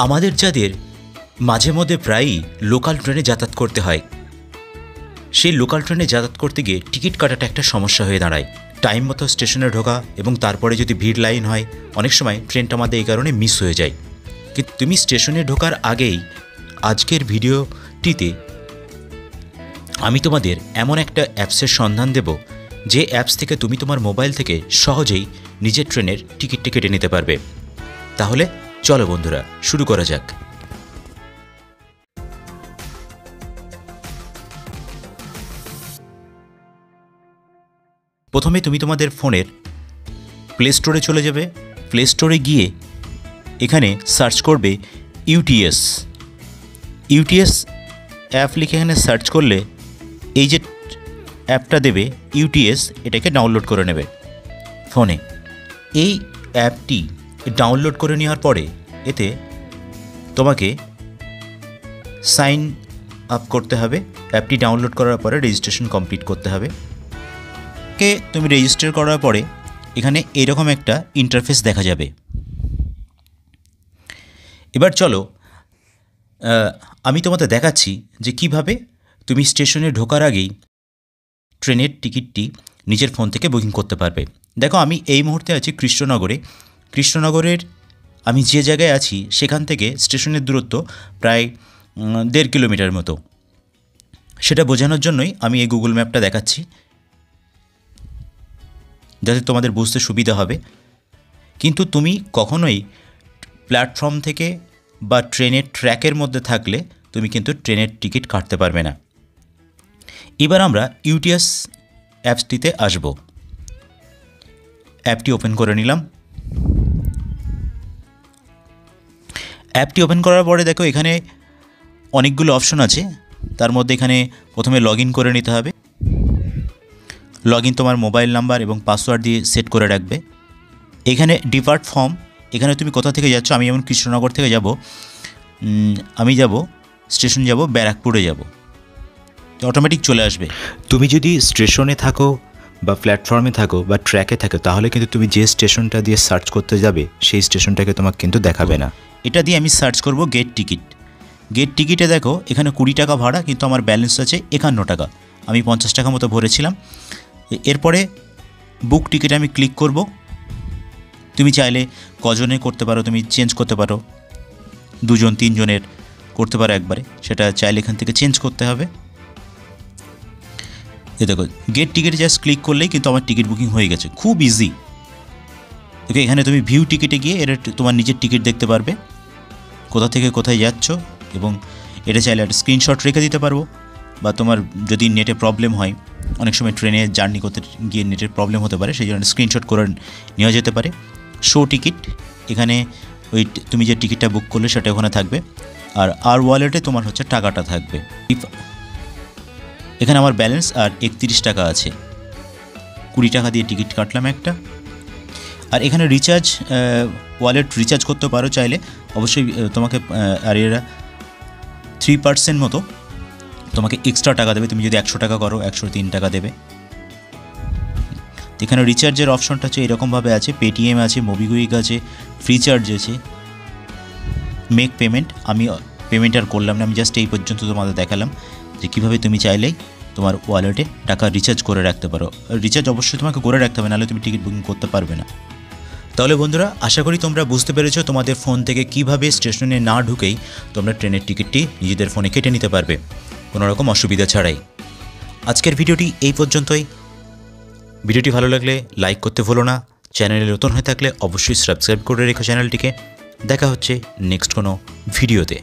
আমাদের যাদের মাঝে মধ্যে প্রায়ই লোকাল ট্রেনে যাতায়াত করতে হয়, সেই লোকাল ট্রেনে যাতায়াত করতে গিয়ে টিকিট কাটাটা একটা সমস্যা হয়ে দাঁড়ায়। টাইম মতো স্টেশনে ঢোকা এবং তারপরে যদি ভিড় লাইন হয়, অনেক সময় ট্রেনটা আমাদের এই কারণে মিস হয়ে যায়। কিন্তু তুমি স্টেশনে ঢোকার আগেই আজকের ভিডিওটিতে আমি তোমাদের এমন একটা অ্যাপসের সন্ধান দেব, যে অ্যাপস থেকে তুমি তোমার মোবাইল থেকে সহজেই নিজের ট্রেনের টিকিটটি কেটে নিতে পারবে। তাহলে চলো বন্ধুরা, শুরু করা যাক। প্রথমে তুমি তোমাদের ফোনের প্লে স্টোরে চলে যাবে। প্লে স্টোরে গিয়ে এখানে সার্চ করবে ইউটিএস অ্যাপ লিখে এখানে সার্চ করলে এই যে অ্যাপটা দেবে ইউটিএস, এটাকে ডাউনলোড করে নেবে ফোনে। এই অ্যাপটি ডাউনলোড করে নেওয়ার পরে এতে তোমাকে সাইন আপ করতে হবে। অ্যাপটি ডাউনলোড করার পরে রেজিস্ট্রেশন কমপ্লিট করতে হবে। তুমি রেজিস্টার করার পরে এখানে এরকম একটা ইন্টারফেস দেখা যাবে। এবার চলো আমি তোমাদের দেখাচ্ছি যে কিভাবে তুমি স্টেশনে ঢোকার আগেই ট্রেনের টিকিটটি নিজের ফোন থেকে বুকিং করতে পারবে। দেখো, আমি এই মুহূর্তে আছি কৃষ্ণনগরের আমি যে জায়গায় আছি সেখান থেকে স্টেশনের দূরত্ব প্রায় 1.5 কিলোমিটার মতো। সেটা বোঝানোর জন্যই আমি এই গুগল ম্যাপটা দেখাচ্ছি, যাতে তোমাদের বুঝতে সুবিধা হবে। কিন্তু তুমি কখনোই প্ল্যাটফর্ম থেকে বা ট্রেনের ট্র্যাকের মধ্যে থাকলে তুমি কিন্তু ট্রেনের টিকিট কাটতে পারবে না। এবার আমরা ইউটিএস অ্যাপসটিতে আসব। অ্যাপটি ওপেন করে নিলাম। অ্যাপটি ওপেন করার পরে দেখো এখানে অনেকগুলো অপশন আছে। তার মধ্যে এখানে প্রথমে লগ ইন করে নিতে হবে। লগ ইন তোমার মোবাইল নাম্বার এবং পাসওয়ার্ড দিয়ে সেট করে রাখবে। এখানে ডিপার্ট ফর্ম, এখানে তুমি কোথা থেকে যাচ্ছ। আমি যেমন কৃষ্ণনগর থেকে যাব, আমি যাব স্টেশন যাব ব্যারাকপুরে যাব, অটোমেটিক চলে আসবে। তুমি যদি স্টেশনে থাকো বা প্ল্যাটফর্মে থাকো বা ট্র্যাকে থাকো, তাহলে কিন্তু তুমি যে স্টেশনটা দিয়ে সার্চ করতে যাবে সেই স্টেশনটাকে তোমাকে কিন্তু দেখাবে না। এটা দিয়ে আমি সার্চ করব গেট টিকিটে দেখো এখানে 20 টাকা ভাড়া, কিন্তু আমার ব্যালেন্স আছে 51 টাকা। আমি 50 টাকা মতো ভরেছিলাম। এরপরে বুক টিকিটে আমি ক্লিক করব। তুমি চাইলে কজনে করতে পারো, তুমি চেঞ্জ করতে পারো, 2জন 3 জনের করতে পারো একবারে, সেটা চাইলে এখান থেকে চেঞ্জ করতে হবে। এই দেখো গেট টিকিটে জাস্ট ক্লিক করলেই কিন্তু আমার টিকিট বুকিং হয়ে গেছে, খুব ইজি। ওকে, এখানে তুমি ভিউ টিকিটে গিয়ে এটা তোমার নিজের টিকিট দেখতে পারবে, কোথা থেকে কোথায় যাচ্ছ, এবং এটা চাইলে একটা স্ক্রিনশট রেখে দিতে পারবো। বা তোমার যদি নেটে প্রবলেম হয়, অনেক সময় ট্রেনে জার্নি করতে গিয়ে নেটের প্রবলেম হতে পারে, সেই জন্য স্ক্রিনশট করে নেওয়া যেতে পারে। শো টিকিট, এখানে ওই তুমি যে টিকিটটা বুক করলে সেটা ওখানে থাকবে। আর ওয়ালেটে তোমার হচ্ছে টাকাটা থাকবে। এখানে আমার ব্যালেন্স আর 31 টাকা আছে। 20 টাকা দিয়ে টিকিট কাটলাম একটা। আর এখানে রিচার্জ, ওয়ালেট রিচার্জ করতে পারো চাইলে, অবশ্যই তোমাকে। আর এরা 3% মতো তোমাকে এক্সট্রা টাকা দেবে। তুমি যদি 100 টাকা করো 103 টাকা দেবে। এখানে রিচার্জের অপশনটা হচ্ছে এরকমভাবে আছে, পেটিএম আছে, মোবিকুইক আছে, ফ্রিচার্জ আছে, মেক পেমেন্ট। আমি পেমেন্ট আর করলাম না, আমি জাস্ট এই পর্যন্ত তোমাদের দেখালাম যে কীভাবে তুমি চাইলেই তোমার ওয়ালেটে টাকা রিচার্জ করে রাখতে পারো। রিচার্জ অবশ্যই তোমাকে করে রাখতে হবে, নাহলে তুমি টিকিট বুকিং করতে পারবে না। তাহলে বন্ধুরা, আশা করি তোমরা বুঝতে পেরেছো তোমাদের ফোন থেকে কিভাবে স্টেশনে না ঢুকেই তোমরা ট্রেনের টিকিটটি নিজেদের ফোনে কেটে নিতে পারবে কোনো রকম অসুবিধা ছাড়াই। আজকের ভিডিওটি এই পর্যন্তই। ভিডিওটি ভালো লাগলে লাইক করতে ভুলো না। চ্যানেলে নতুন হয়ে থাকলে অবশ্যই সাবস্ক্রাইব করে রেখো চ্যানেলটিকে। দেখা হচ্ছে নেক্সট কোনো ভিডিওতে।